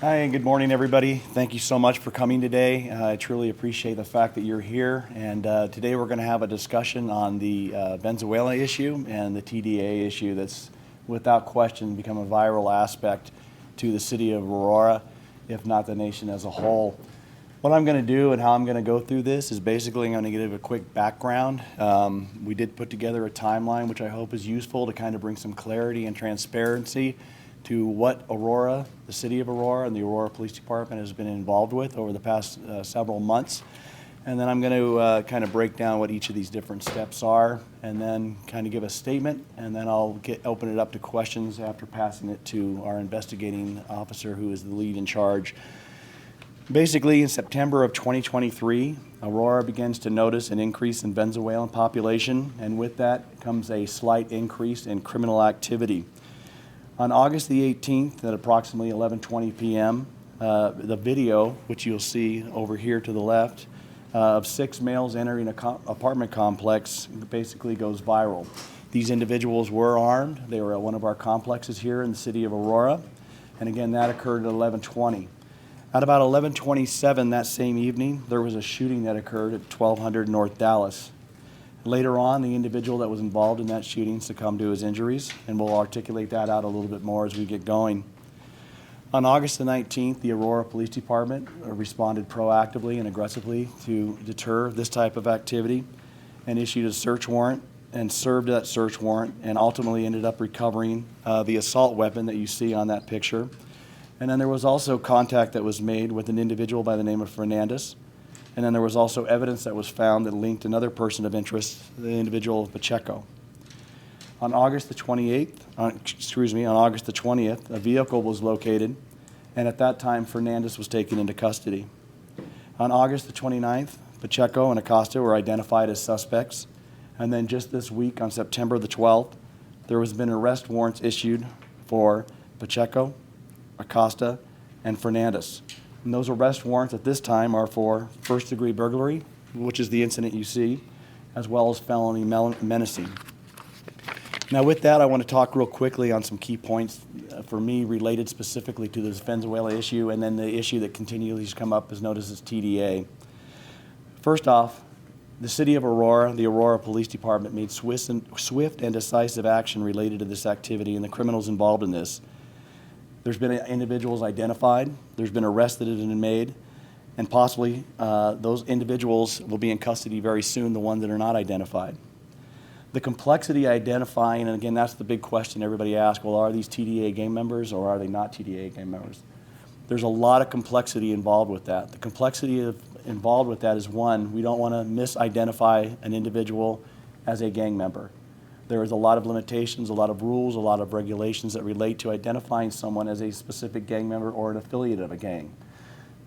Hi, and good morning, everybody. Thank you so much for coming today. I truly appreciate the fact that you're here. And today we're going to have a discussion on the Venezuela issue and the TDA issue that's, without question, become a viral aspect to the city of Aurora, if not the nation as a whole. What I'm going to do and how I'm going to go through this is basically I'm going to give a quick background. We did put together a timeline, which I hope is useful to kind of bring some clarity and transparency to what Aurora, the city of Aurora, and the Aurora Police Department has been involved with over the past several months. And then I'm going to kind of break down what each of these different steps are, and then kind of give a statement, and then I'll open it up to questions after passing it to our investigating officer, who is the lead in charge. Basically, in September of 2023, Aurora begins to notice an increase in Venezuelan population, and with that comes a slight increase in criminal activity. On August the 18th at approximately 11:20 p.m., the video, which you'll see over here to the left, of 6 males entering an apartment complex basically goes viral. These individuals were armed. They were at one of our complexes here in the city of Aurora, and again, that occurred at 11:20. At about 11:27 that same evening, there was a shooting that occurred at 1200 North Dallas. Later on, the individual that was involved in that shooting succumbed to his injuries, and we'll articulate that out a little bit more as we get going. On August the 19th, the Aurora Police Department responded proactively and aggressively to deter this type of activity and issued a search warrant and served that search warrant, and ultimately ended up recovering the assault weapon that you see on that picture. And then there was also contact that was made with an individual by the name of Fernandez. And then there was also evidence that was found that linked another person of interest, the individual Pacheco. On August the 20th, a vehicle was located, and at that time, Fernandez was taken into custody. On August the 29th, Pacheco and Acosta were identified as suspects, and then just this week, on September the 12th, there has been arrest warrants issued for Pacheco, Acosta, and Fernandez. And those arrest warrants at this time are for first-degree burglary, which is the incident you see, as well as felony menacing. Now with that, I want to talk real quickly on some key points for me related specifically to this Venezuela issue, and then the issue that continually come up is known as TDA. First off, the city of Aurora, the Aurora Police Department, made swift and decisive action related to this activity and the criminals involved in this. There's been individuals identified, there's been arrests that have been made, and possibly those individuals will be in custody very soon, the ones that are not identified. The complexity identifying, and again, that's the big question everybody asks, well, are these TDA gang members or are they not TDA gang members? There's a lot of complexity involved with that. The complexity involved with that is, one, we don't want to misidentify an individual as a gang member. There is a lot of limitations, a lot of rules, a lot of regulations that relate to identifying someone as a specific gang member or an affiliate of a gang.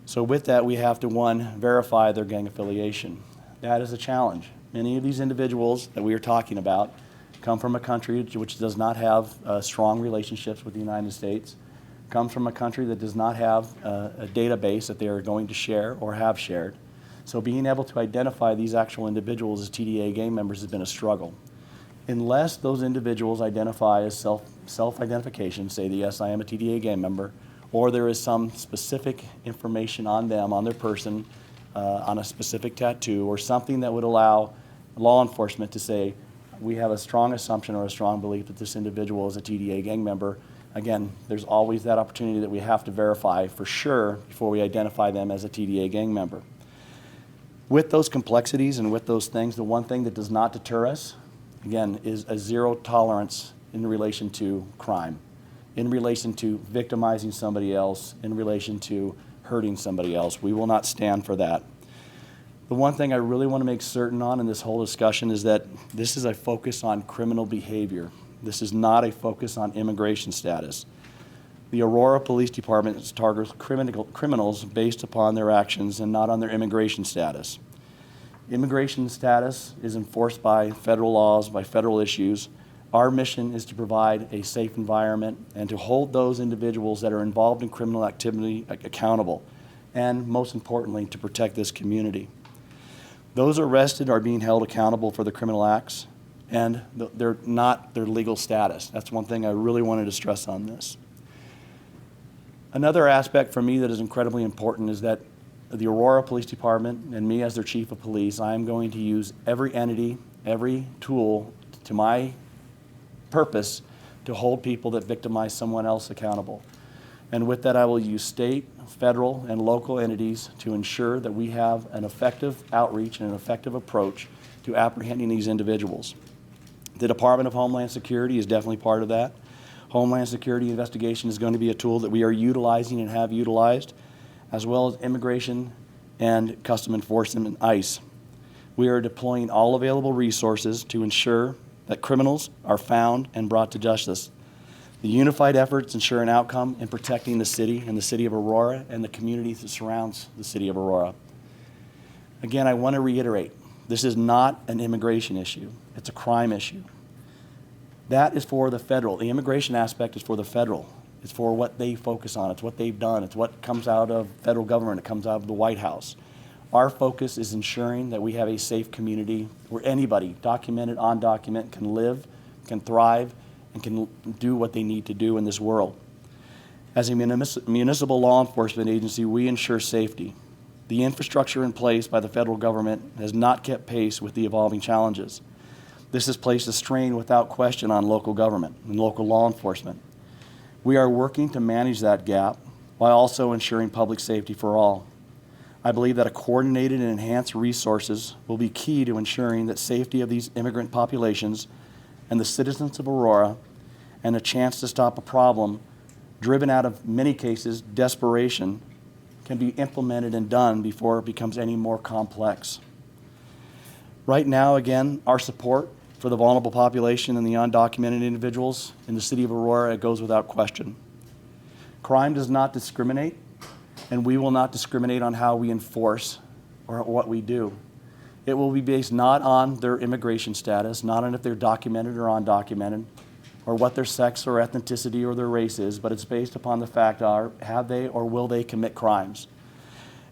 So with that, we have to, one, verify their gang affiliation. That is a challenge. Many of these individuals that we are talking about come from a country which does not have strong relationships with the United States, come from a country that does not have a database that they are going to share or have shared. So being able to identify these actual individuals as TDA gang members has been a struggle. Unless those individuals identify as self-identification, say, yes, I am a TDA gang member, or there is some specific information on them, on their person, on a specific tattoo, or something that would allow law enforcement to say, we have a strong assumption or a strong belief that this individual is a TDA gang member. Again, there's always that opportunity that we have to verify for sure before we identify them as a TDA gang member. With those complexities and with those things, the one thing that does not deter us, again, is a zero tolerance in relation to crime, in relation to victimizing somebody else, in relation to hurting somebody else. We will not stand for that. The one thing I really want to make certain on in this whole discussion is that this is a focus on criminal behavior. This is not a focus on immigration status. The Aurora Police Department targets criminals based upon their actions and not on their immigration status. Immigration status is enforced by federal laws, by federal issues. Our mission is to provide a safe environment and to hold those individuals that are involved in criminal activity accountable, and most importantly, to protect this community. Those arrested are being held accountable for the criminal acts, and they're not their legal status. That's one thing I really wanted to stress on this. Another aspect for me that is incredibly important is that the Aurora Police Department and me as their chief of police, I am going to use every entity, every tool to my purpose to hold people that victimize someone else accountable. And with that, I will use state, federal, and local entities to ensure that we have an effective outreach and an effective approach to apprehending these individuals. The Department of Homeland Security is definitely part of that. Homeland Security investigation is going to be a tool that we are utilizing and have utilized, as well as Immigration and Custom Enforcement and ICE. We are deploying all available resources to ensure that criminals are found and brought to justice. The unified efforts ensure an outcome in protecting the city and the city of Aurora and the community that surrounds the city of Aurora. Again, I want to reiterate, this is not an immigration issue. It's a crime issue. That is for the federal. The immigration aspect is for the federal. It's for what they focus on. It's what they've done. It's what comes out of federal government. It comes out of the White House. Our focus is ensuring that we have a safe community where anybody, documented, undocumented, can live, can thrive, and can do what they need to do in this world. As a municipal law enforcement agency, we ensure safety. The infrastructure in place by the federal government has not kept pace with the evolving challenges. This has placed a strain without question on local government and local law enforcement. We are working to manage that gap while also ensuring public safety for all. I believe that a coordinated and enhanced resources will be key to ensuring that safety of these immigrant populations and the citizens of Aurora, and a chance to stop a problem driven out of many cases desperation, can be implemented and done before it becomes any more complex. Right now, again, our support for the vulnerable population and the undocumented individuals in the city of Aurora, it goes without question. Crime does not discriminate, and we will not discriminate on how we enforce or what we do. It will be based not on their immigration status, not on if they're documented or undocumented, or what their sex or ethnicity or their race is, but it's based upon the fact of have they or will they commit crimes.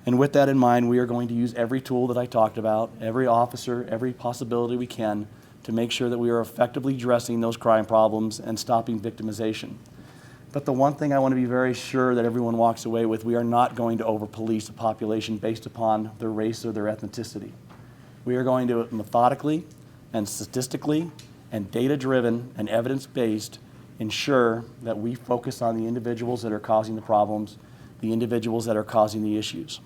And with that in mind, we are going to use every tool that I talked about, every officer, every possibility we can to make sure that we are effectively addressing those crime problems and stopping victimization. But the one thing I want to be very sure that everyone walks away with, we are not going to over-police a population based upon their race or their ethnicity. We are going to methodically and statistically and data-driven and evidence-based ensure that we focus on the individuals that are causing the problems, the individuals that are causing the issues.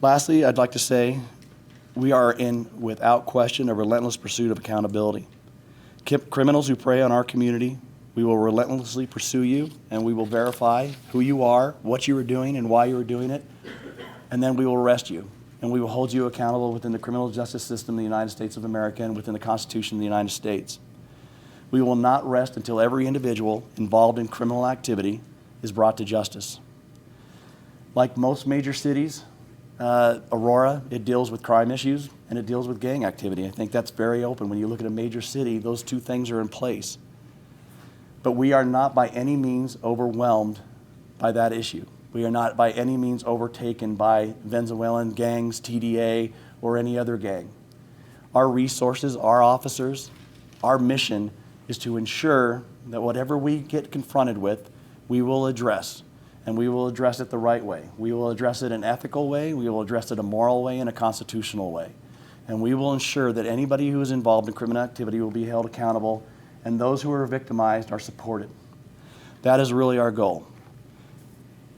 Lastly, I'd like to say we are in, without question, a relentless pursuit of accountability. Criminals who prey on our community, we will relentlessly pursue you, and we will verify who you are, what you are doing, and why you are doing it, and then we will arrest you, and we will hold you accountable within the criminal justice system of the United States of America and within the Constitution of the United States. We will not rest until every individual involved in criminal activity is brought to justice. Like most major cities, Aurora, it deals with crime issues and it deals with gang activity. I think that's very open. When you look at a major city, those two things are in place. But we are not by any means overwhelmed by that issue. We are not by any means overtaken by Venezuelan gangs, TDA, or any other gang. Our resources, our officers, our mission is to ensure that whatever we get confronted with, we will address. And we will address it the right way. We will address it in an ethical way, we will address it a moral way, and a constitutional way. And we will ensure that anybody who is involved in criminal activity will be held accountable, and those who are victimized are supported. That is really our goal.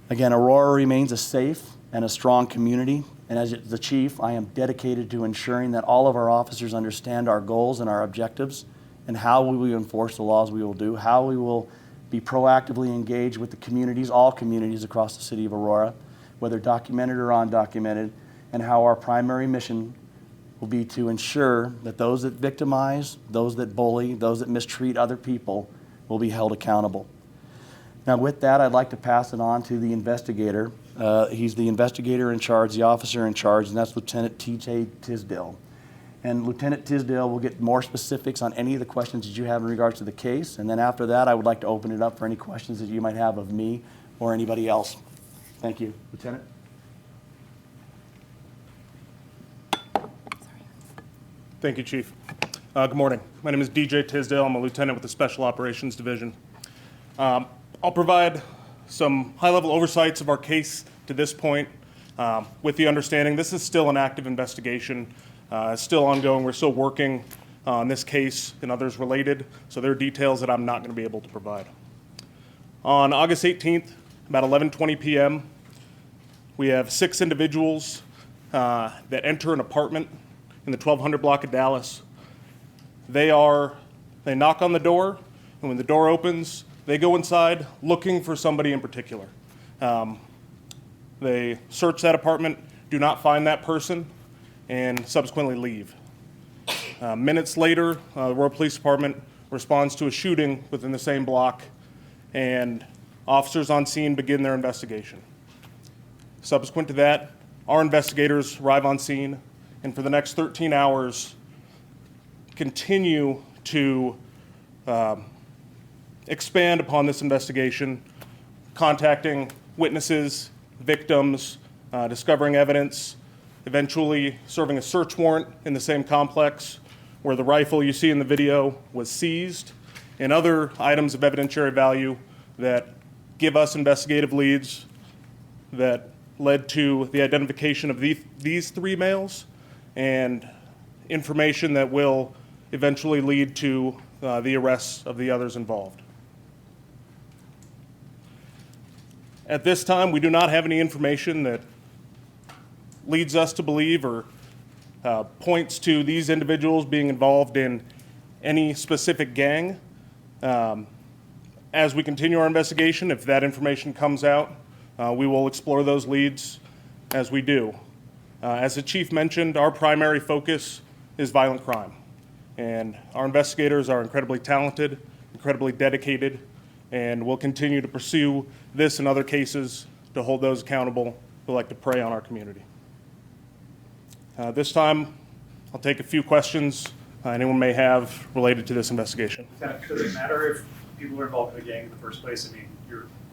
Again, Aurora remains a safe and a strong community, and as the chief, I am dedicated to ensuring that all of our officers understand our goals and our objectives, and how we will enforce the laws we will do, how we will be proactively engaged with the communities, all communities across the city of Aurora, whether documented or undocumented, and how our primary mission will be to ensure that those that victimize, those that bully, those that mistreat other people will be held accountable. Now with that, I'd like to pass it on to the investigator. He's the investigator in charge, the officer in charge, and that's Lieutenant T.J. Tisdale. And Lieutenant Tisdale will get more specifics on any of the questions that you have in regards to the case. And then after that, I would like to open it up for any questions that you might have of me or anybody else. Thank you. Lieutenant? Thank you, Chief. Good morning. My name is DJ Tisdale. I'm a lieutenant with the Special Operations Division. I'll provide some high-level oversights of our case to this point, with the understanding this is still an active investigation. It's still ongoing. We're still working on this case and others related, so there are details that I'm not going to be able to provide. On August 18th, about 11:20 p.m., we have 6 individuals that enter an apartment in the 1200 block of Dallas. They knock on the door, and when the door opens, they go inside looking for somebody in particular. They search that apartment, do not find that person, and subsequently leave. Minutes later, the Aurora Police Department responds to a shooting within the same block, and officers on scene begin their investigation. Subsequent to that, our investigators arrive on scene, and for the next 13 hours, continue to expand upon this investigation, contacting witnesses, victims, discovering evidence, eventually serving a search warrant in the same complex where the rifle you see in the video was seized, and other items of evidentiary value that give us investigative leads that led to the identification of these 3 males and information that will eventually lead to the arrests of the others involved. At this time, we do not have any information that leads us to believe or points to these individuals being involved in any specific gang. As we continue our investigation, if that information comes out, we will explore those leads as we do. As the chief mentioned, our primary focus is violent crime. And our investigators are incredibly talented, incredibly dedicated, and will continue to pursue this and other cases to hold those accountable who like to prey on our community. This time, I'll take a few questions anyone may have related to this investigation. Does it matter if people are involved in the gang in the first place? I mean,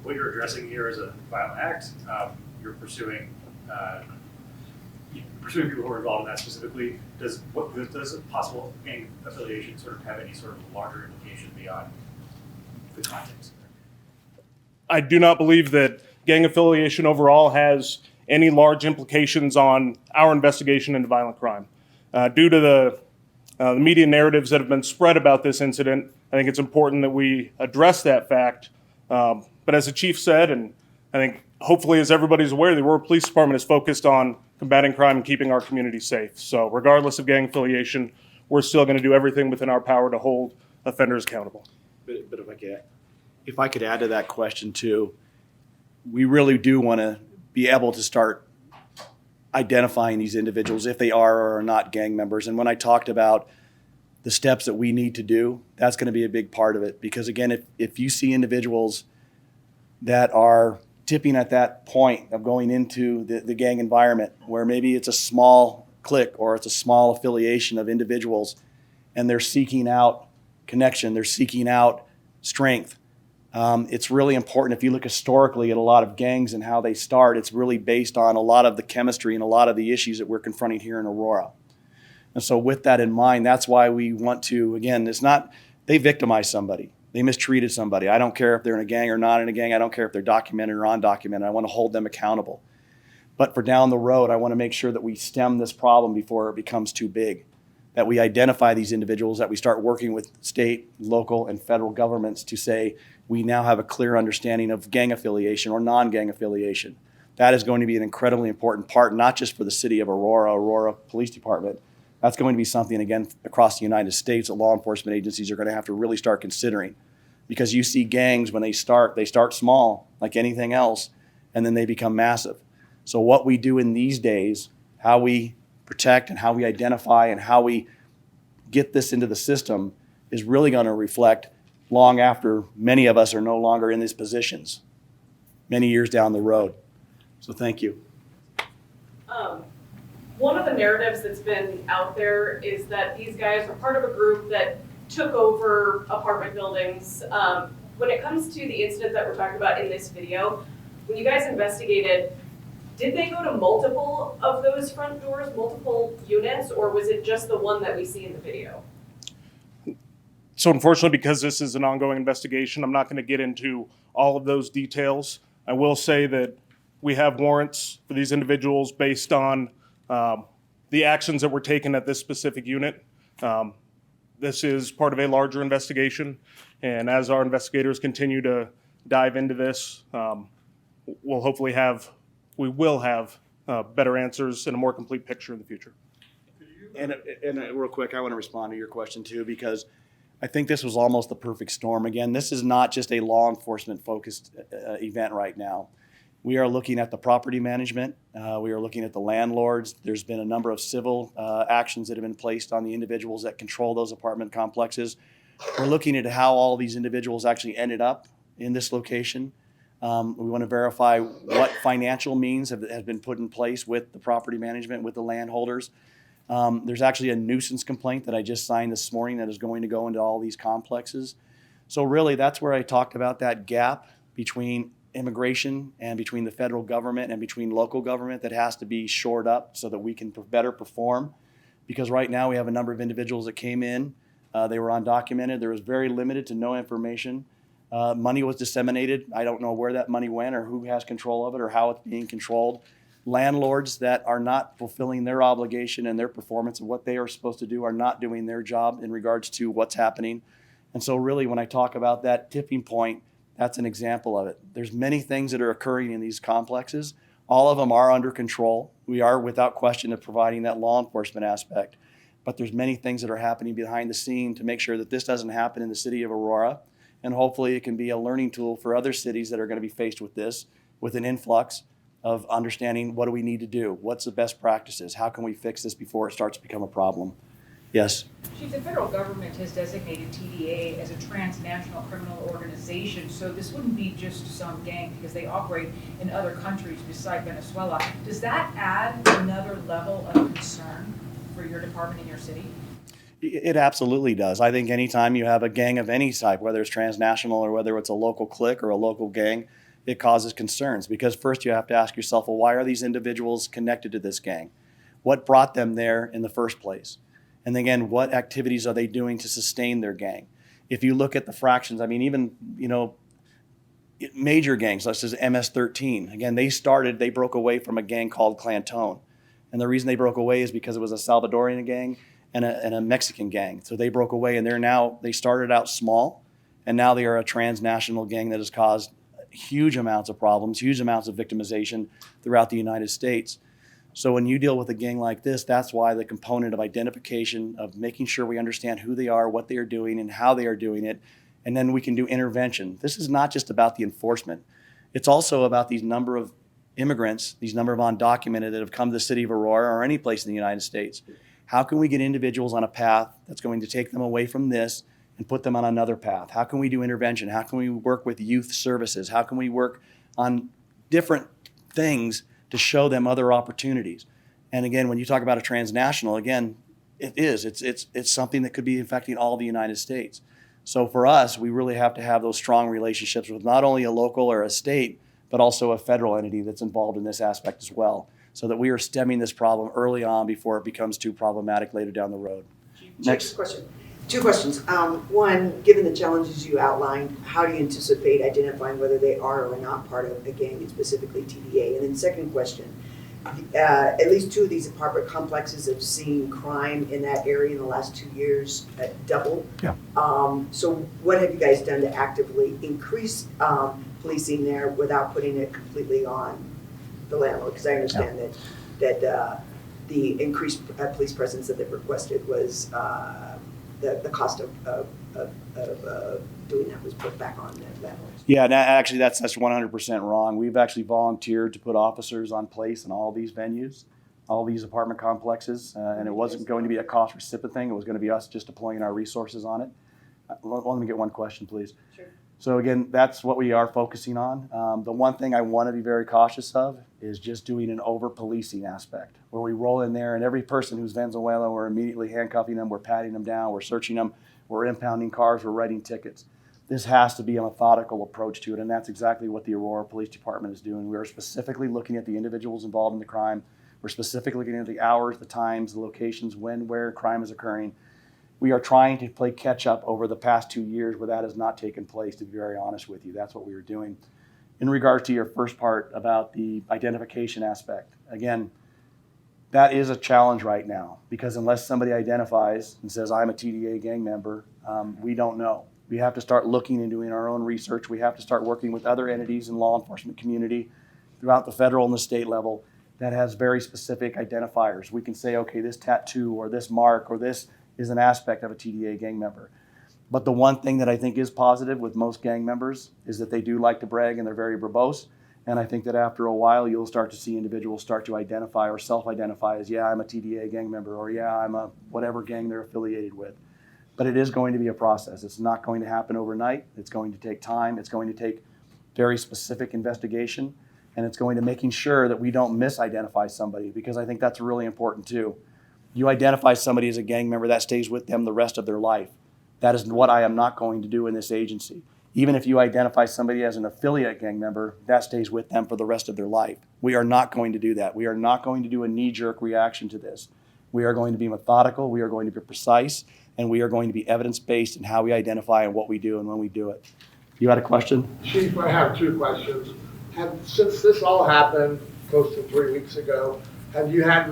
what you're addressing here is a violent act. You're pursuing people who are involved in that specifically. Does a possible gang affiliation sort of have any sort of larger implication beyond the context? I do not believe that gang affiliation overall has any large implications on our investigation into violent crime. Due to the media narratives that have been spread about this incident, I think it's important that we address that fact. But as the chief said, and I think hopefully as everybody's aware, the Aurora Police Department is focused on combating crime and keeping our community safe. So regardless of gang affiliation, we're still going to do everything within our power to hold offenders accountable. But if I could add to that question too, we really do want to be able to start identifying these individuals if they are or are not gang members. And when I talked about the steps that we need to do, that's going to be a big part of it. Because again, if you see individuals that are tipping at that point of going into the gang environment, where maybe it's a small clique or it's a small affiliation of individuals, and they're seeking out connection, they're seeking out strength. It's really important. If you look historically at a lot of gangs and how they start, it's really based on a lot of the chemistry and a lot of the issues that we're confronting here in Aurora. And so with that in mind, that's why we want to, again, it's not, they victimized somebody. They mistreated somebody. I don't care if they're in a gang or not in a gang. I don't care if they're documented or undocumented. I want to hold them accountable. But for down the road, I want to make sure that we stem this problem before it becomes too big, that we identify these individuals, that we start working with state, local, and federal governments to say we now have a clear understanding of gang affiliation or non-gang affiliation. That is going to be an incredibly important part, not just for the city of Aurora Police Department. That's going to be something, again, across the United States that law enforcement agencies are going to have to really start considering. Because you see gangs, when they start small, like anything else, and then they become massive. So what we do in these days, how we protect and how we identify and how we get this into the system is really going to reflect long after many of us are no longer in these positions, many years down the road. So thank you. One of the narratives that's been out there is that these guys are part of a group that took over apartment buildings. When it comes to the incident that we're talking about in this video, when you guys investigated, did they go to multiple of those front doors, multiple units, or was it just the one that we see in the video? So unfortunately, because this is an ongoing investigation, I'm not going to get into all of those details. I will say that we have warrants for these individuals based on the actions that were taken at this specific unit. This is part of a larger investigation, and as our investigators continue to dive into this, we will have better answers and a more complete picture in the future. And real quick, I want to respond to your question too, because I think this was almost the perfect storm. Again, this is not just a law enforcement focused event right now. We are looking at the property management. We are looking at the landlords. There's been a number of civil actions that have been placed on the individuals that control those apartment complexes. We're looking at how all these individuals actually ended up in this location. We want to verify what financial means have been put in place with the property management, with the landholders. There's actually a nuisance complaint that I just signed this morning that is going to go into all these complexes. So really, that's where I talked about that gap between immigration and between the federal government and between local government that has to be shored up so that we can better perform. Because right now we have a number of individuals that came in, they were undocumented, there was very limited to no information. Money was disseminated. I don't know where that money went or who has control of it or how it's being controlled. Landlords that are not fulfilling their obligation and their performance of what they are supposed to do are not doing their job in regards to what's happening. And so really when I talk about that tipping point, that's an example of it. There's many things that are occurring in these complexes. All of them are under control. We are without question of providing that law enforcement aspect. But there's many things that are happening behind the scene to make sure that this doesn't happen in the city of Aurora. And hopefully it can be a learning tool for other cities that are going to be faced with this, with an influx of understanding what do we need to do? What's the best practices? How can we fix this before it starts to become a problem? Yes? Chief, the federal government has designated TDA as a transnational criminal organization, so this wouldn't be just some gang because they operate in other countries besides Venezuela. Does that add another level of concern for your department in your city? It absolutely does. I think anytime you have a gang of any type, whether it's transnational or whether it's a local clique or a local gang, it causes concerns because first you have to ask yourself, well, why are these individuals connected to this gang? What brought them there in the first place? And again, what activities are they doing to sustain their gang? If you look at the fractions, I mean, even, major gangs, such as MS-13, again, they broke away from a gang called Clantone. And the reason they broke away is because it was a Salvadorian gang and a Mexican gang. So they broke away and they started out small and now they are a transnational gang that has caused huge amounts of problems, huge amounts of victimization throughout the United States. So when you deal with a gang like this, that's why the component of identification, of making sure we understand who they are, what they are doing, and how they are doing it, and then we can do intervention. This is not just about the enforcement. It's also about these number of immigrants, these number of undocumented that have come to the city of Aurora or any place in the United States. How can we get individuals on a path that's going to take them away from this and put them on another path? How can we do intervention? How can we work with youth services? How can we work on different things to show them other opportunities? And again, when you talk about a transnational, again, it's something that could be affecting all the United States. So for us, we really have to have those strong relationships with not only a local or a state, but also a federal entity that's involved in this aspect as well, so that we are stemming this problem early on before it becomes too problematic later down the road. Next question. Two questions. One, given the challenges you outlined, how do you anticipate identifying whether they are or not part of a gang, and specifically TDA? And then second question, at least two of these apartment complexes have seen crime in that area in the last 2 years double. Yeah. So what have you guys done to actively increase policing there without putting it completely on the landlord? Because I understand that the increased police presence that they've requested was the cost of doing that was put back on the landlords. Yeah, actually that's 100% wrong. We've actually volunteered to put officers on place in all these venues, all these apartment complexes, and it wasn't going to be a cost recipient thing. It was going to be us just deploying our resources on it. Let me get one question, please. Sure. So again, that's what we are focusing on. The one thing I want to be very cautious of is just doing an over-policing aspect, where we roll in there and every person who's Venezuelan, we're immediately handcuffing them, we're patting them down, we're searching them, we're impounding cars, we're writing tickets. This has to be a methodical approach to it, and that's exactly what the Aurora Police Department is doing. We are specifically looking at the individuals involved in the crime. We're specifically looking at the hours, the times, the locations, when, where crime is occurring. We are trying to play catch up over the past 2 years where that has not taken place, to be very honest with you. That's what we were doing. In regards to your first part about the identification aspect, again, that is a challenge right now because unless somebody identifies and says, I'm a TDA gang member, we don't know. We have to start looking and doing our own research. We have to start working with other entities in law enforcement community throughout the federal and the state level that has very specific identifiers. We can say, okay, this tattoo or this mark or this is an aspect of a TDA gang member. But the one thing that I think is positive with most gang members is that they do like to brag and they're very verbose. And I think that after a while, you'll start to see individuals start to identify or self-identify as, yeah, I'm a TDA gang member, or yeah, I'm a whatever gang they're affiliated with. But it is going to be a process. It's not going to happen overnight. It's going to take time. It's going to take very specific investigation. And it's going to making sure that we don't misidentify somebody, because I think that's really important too. You identify somebody as a gang member, that stays with them the rest of their life. That is what I am not going to do in this agency. Even if you identify somebody as an affiliate gang member, that stays with them for the rest of their life. We are not going to do that. We are not going to do a knee-jerk reaction to this. We are going to be methodical, we are going to be precise, and we are going to be evidence-based in how we identify and what we do and when we do it. You had a question? Chief, I have two questions. Since this all happened close to 3 weeks ago, have you had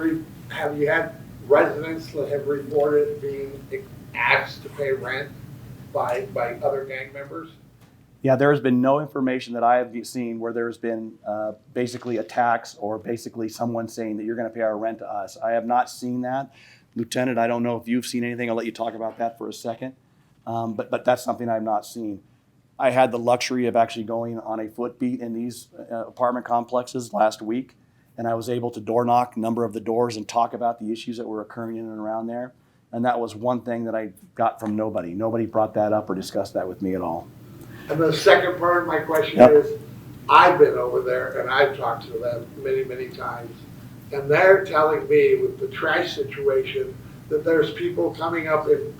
residents that have reported being asked to pay rent by other gang members? Yeah, there has been no information that I have seen where there's been basically attacks or basically someone saying that you're going to pay our rent to us. I have not seen that. Lieutenant, I don't know if you've seen anything. I'll let you talk about that for a second. But that's something I've not seen. I had the luxury of actually going on a foot beat in these apartment complexes last week, and I was able to door knock a number of the doors and talk about the issues that were occurring in and around there. And that was one thing that I got from nobody. Nobody brought that up or discussed that with me at all. And the second part of my question is, I've been over there and I've talked to them many, many times, and they're telling me with the trash situation that there's people coming up in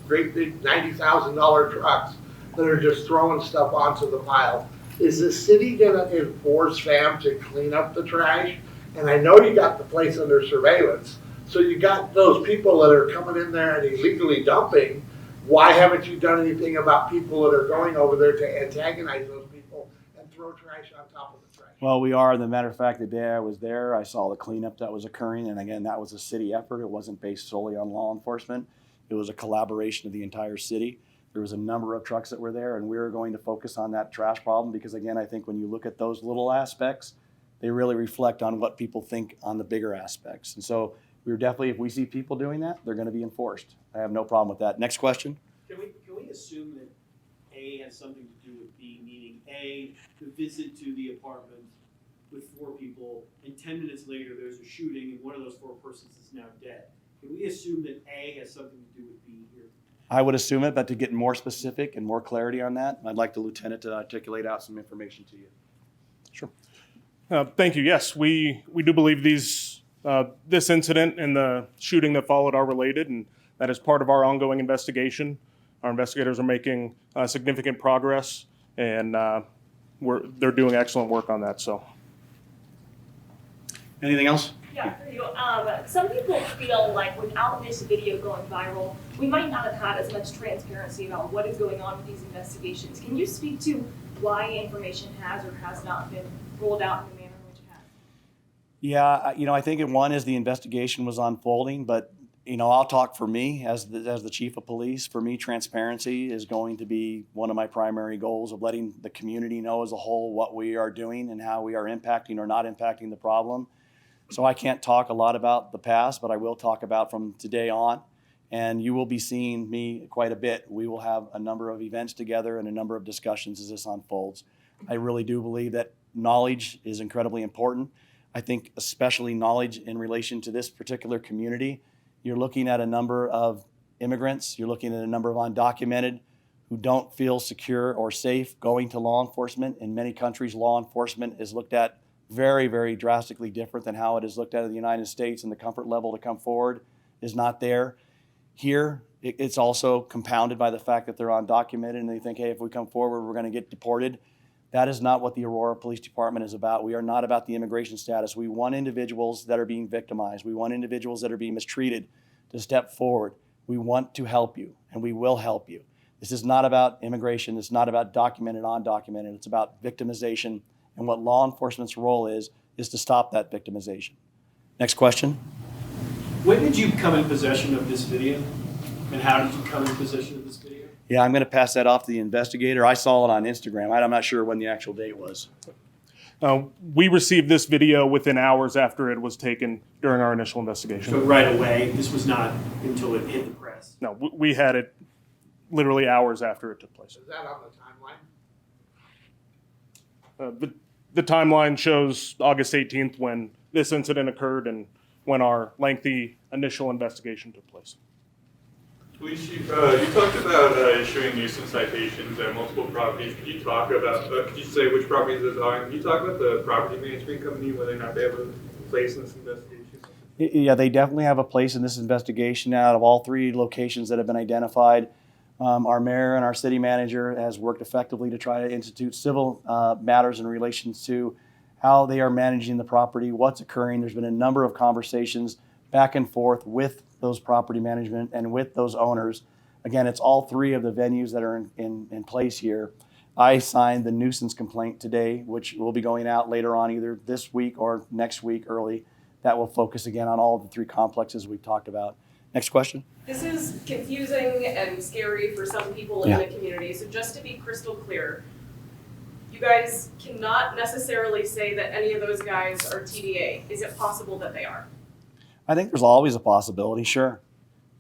great big $90,000 trucks that are just throwing stuff onto the pile. Is the city gonna enforce FAM to clean up the trash? And I know you got the place under surveillance, so you got those people that are coming in there and illegally dumping. Why haven't you done anything about people that are going over there to antagonize those people and throw trash on top of the trash? Well, we are. As a matter of fact, the day I was there, I saw the cleanup that was occurring. And again, that was a city effort. It wasn't based solely on law enforcement. It was a collaboration of the entire city. There was a number of trucks that were there, and we were going to focus on that trash problem because, again, I think when you look at those little aspects, they really reflect on what people think on the bigger aspects. And so we're definitely, if we see people doing that, they're going to be enforced. I have no problem with that. Next question. Can we assume that A has something to do with B, meaning A, the visit to the apartment with 4 people, and 10 minutes later there's a shooting and one of those 4 persons is now dead? Can we assume that A has something to do with B here? I would assume it, but to get more specific and more clarity on that, I'd like the lieutenant to articulate out some information to you. Sure. Thank you. Yes, we do believe this incident and the shooting that followed are related, and that is part of our ongoing investigation. Our investigators are making significant progress, and they're doing excellent work on that. So, anything else? Yeah, for you. Some people feel like without this video going viral, we might not have had as much transparency about what is going on with these investigations. Can you speak to why information has or has not been rolled out in the manner in which it has? Yeah, I think one is the investigation was unfolding, but I'll talk for me as the chief of police. For me, transparency is going to be one of my primary goals of letting the community know as a whole what we are doing and how we are impacting or not impacting the problem. So I can't talk a lot about the past, but I will talk about from today on. And you will be seeing me quite a bit. We will have a number of events together and a number of discussions as this unfolds. I really do believe that knowledge is incredibly important. I think especially knowledge in relation to this particular community. You're looking at a number of immigrants. You're looking at a number of undocumented who don't feel secure or safe going to law enforcement. In many countries, law enforcement is looked at very, very drastically different than how it is looked at in the United States, and the comfort level to come forward is not there. Here, it's also compounded by the fact that they're undocumented and they think, hey, if we come forward, we're going to get deported. That is not what the Aurora Police Department is about. We are not about the immigration status. We want individuals that are being victimized. We want individuals that are being mistreated to step forward. We want to help you, and we will help you. This is not about immigration. It's not about documented, undocumented. It's about victimization, and what law enforcement's role is to stop that victimization. Next question. When did you come in possession of this video? And how did you come in possession of this video? Yeah, I'm going to pass that off to the investigator. I saw it on Instagram. I'm not sure when the actual date was. We received this video within hours after it was taken during our initial investigation. So right away, this was not until it hit the press. No, we had it literally hours after it took place. Is that on the timeline? The timeline shows August 18th when this incident occurred and when our lengthy initial investigation took place. Police Chief, you talked about issuing nuisance citations at multiple properties. Could you talk about, could you say which properties those are? And can you talk about the property management company, whether or not they have a place in this investigation? Yeah, they definitely have a place in this investigation. Out of all 3 locations that have been identified, our mayor and our city manager has worked effectively to try to institute civil matters in relation to how they are managing the property, what's occurring. There's been a number of conversations back and forth with those property management and with those owners. Again, it's all 3 of the venues that are in place here. I signed the nuisance complaint today, which will be going out later on either this week or next week early. That will focus again on all of the 3 complexes we talked about. Next question. This is confusing and scary for some people in the community, so just to be crystal clear, you guys cannot necessarily say that any of those guys are TDA. Is it possible that they are? I think there's always a possibility, sure.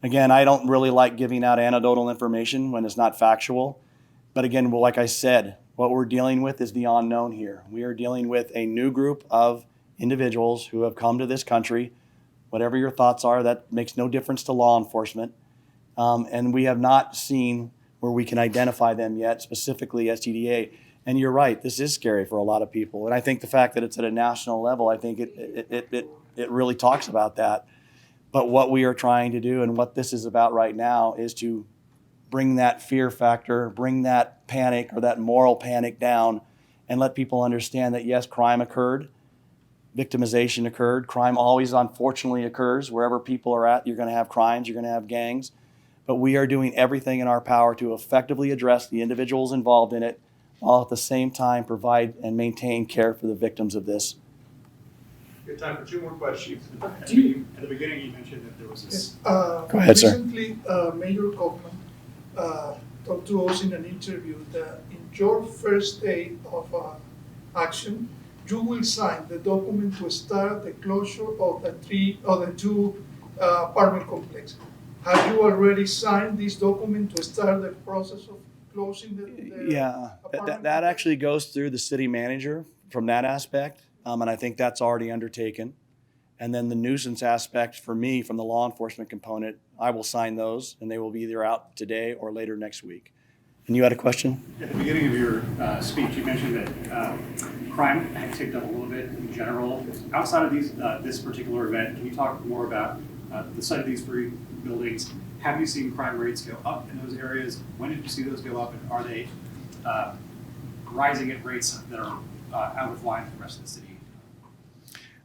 Again, I don't really like giving out anecdotal information when it's not factual. But again, well, like I said, what we're dealing with is the unknown here. We are dealing with a new group of individuals who have come to this country. Whatever your thoughts are, that makes no difference to law enforcement. And we have not seen where we can identify them yet, specifically as TDA. And you're right, this is scary for a lot of people. And I think the fact that it's at a national level, I think it really talks about that. But what we are trying to do and what this is about right now is to bring that fear factor, bring that panic or that moral panic down and let people understand that yes, crime occurred, victimization occurred. Crime always unfortunately occurs. Wherever people are at, you're going to have crimes, you're going to have gangs. But we are doing everything in our power to effectively address the individuals involved in it, while at the same time provide and maintain care for the victims of this. We have time for 2 more questions. At the beginning, you mentioned that there was this. Go ahead, sir. Recently, Mayor Kaufman talked to us in an interview that in your first day of action, you will sign the document to start the closure of the 2 apartment complexes. Have you already signed this document to start the process of closing the Yeah, apartment that actually goes through the city manager from that aspect, and I think that's already undertaken. And then the nuisance aspect for me, from the law enforcement component, I will sign those, and they will be either out today or later next week. And you had a question? At the beginning of your speech, you mentioned that crime had ticked up a little bit in general. Outside of this particular event, can you talk more about the site of these 3 buildings? Have you seen crime rates go up in those areas? When did you see those go up, and are they rising at rates that are out of line with the rest of the city?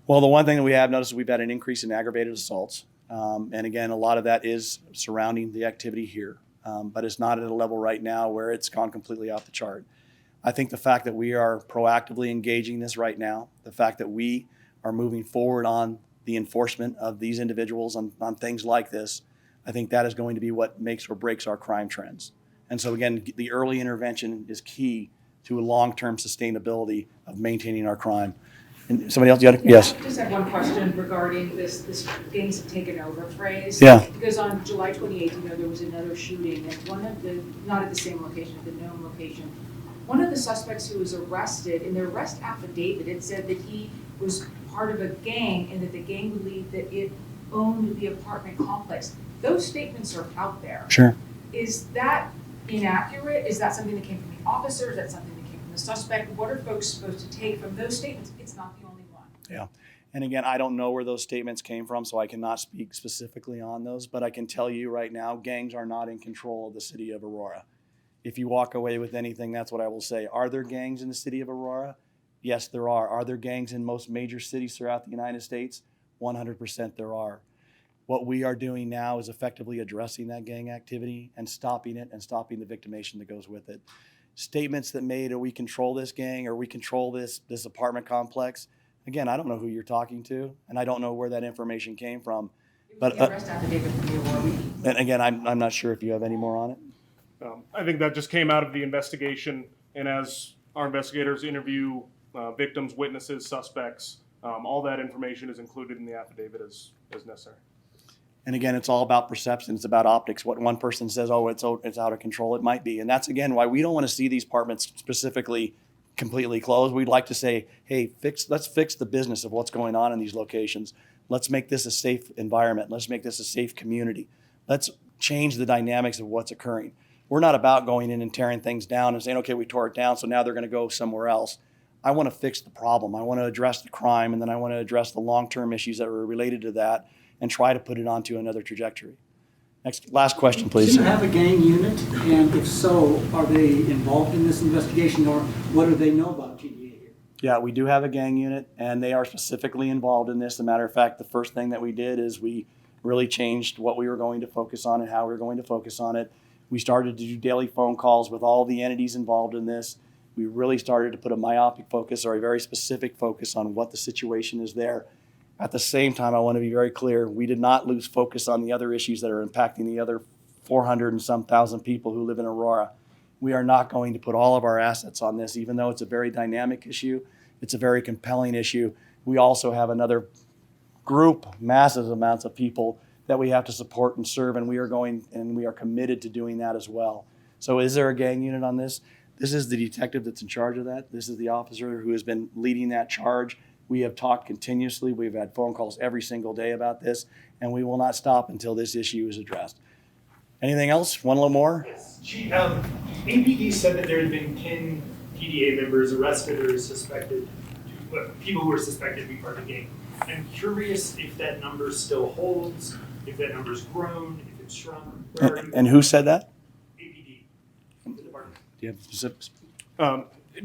Well, the one thing that we have noticed is we've had an increase in aggravated assaults. And again, a lot of that is surrounding the activity here. But it's not at a level right now where it's gone completely off the chart. I think the fact that we are proactively engaging this right now, the fact that we are moving forward on the enforcement of these individuals on things like this, I think that is going to be what makes or breaks our crime trends. And so again, the early intervention is key to a long-term sustainability of maintaining our crime. And somebody else, yes? I just have one question regarding this gangs have taken over phrase. Yeah. Because on July 28th, there was another shooting at one of the, not at the same location, at the known location. One of the suspects who was arrested, in their arrest affidavit, it said that he was part of a gang and that the gang believed that it owned the apartment complex. Those statements are out there. Sure. Is that inaccurate? Is that something that came from the officer? Is that something that came from the suspect? What are folks supposed to take from those statements? It's not the only one. Yeah. And again, I don't know where those statements came from, so I cannot speak specifically on those, but I can tell you right now, gangs are not in control of the city of Aurora. If you walk away with anything, that's what I will say. Are there gangs in the city of Aurora? Yes, there are. Are there gangs in most major cities throughout the United States? 100% there are. What we are doing now is effectively addressing that gang activity and stopping it and stopping the victimization that goes with it. Statements that made, or we control this gang, or we control this apartment complex. Again, I don't know who you're talking to, and I don't know where that information came from. But The arrest affidavit from the Aurora. and again, I'm not sure if you have any more on it. I think that just came out of the investigation, and as our investigators interview victims, witnesses, suspects, all that information is included in the affidavit as necessary. And again, it's all about perception. It's about optics. What one person says, oh, it's out of control. It might be. And that's, again, why we don't want to see these apartments specifically completely closed. We'd like to say, hey, let's fix the business of what's going on in these locations. Let's make this a safe environment. Let's make this a safe community. Let's change the dynamics of what's occurring. We're not about going in and tearing things down and saying, okay, we tore it down, so now they're going to go somewhere else. I want to fix the problem. I want to address the crime, and then I want to address the long-term issues that are related to that and try to put it onto another trajectory. Last question, please. Do you have a gang unit? And if so, are they involved in this investigation, or what do they know about TDA here? Yeah, we do have a gang unit, and they are specifically involved in this. As a matter of fact, the first thing that we did is we really changed what we were going to focus on and how we were going to focus on it. We started to do daily phone calls with all the entities involved in this. We really started to put a myopic focus, or a very specific focus, on what the situation is there. At the same time, I want to be very clear, we did not lose focus on the other issues that are impacting the other 400 and some thousand people who live in Aurora. We are not going to put all of our assets on this, even though it's a very dynamic issue. It's a very compelling issue. We also have another group, massive amounts of people that we have to support and serve, and we are committed to doing that as well. So is there a gang unit on this? This is the detective that's in charge of that. This is the officer who has been leading that charge. We have talked continuously. We've had phone calls every single day about this, and we will not stop until this issue is addressed. Anything else? One little more? Yes. APD said that there had been 10 PDA members arrested or suspected, people who were suspected to be part of the gang. I'm curious if that number still holds, if that number's grown, if it's shrunk. And who said that? APD, the department. Do you have specifics?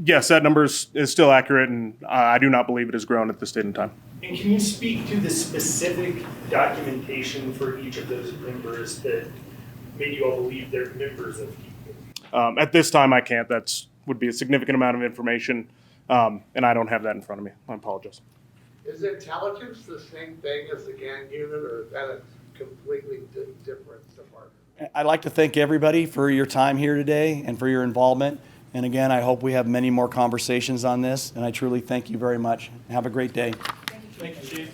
Yes, that number is still accurate, and I do not believe it has grown at this date and time. And can you speak to the specific documentation for each of those members that made you all believe they're members of PDA? At this time, I can't. That would be a significant amount of information, and I don't have that in front of me. I apologize. Is intelligence the same thing as the gang unit, or is that a completely different department? I'd like to thank everybody for your time here today and for your involvement. And again, I hope we have many more conversations on this, and I truly thank you very much. Have a great day. Thank you, Chief.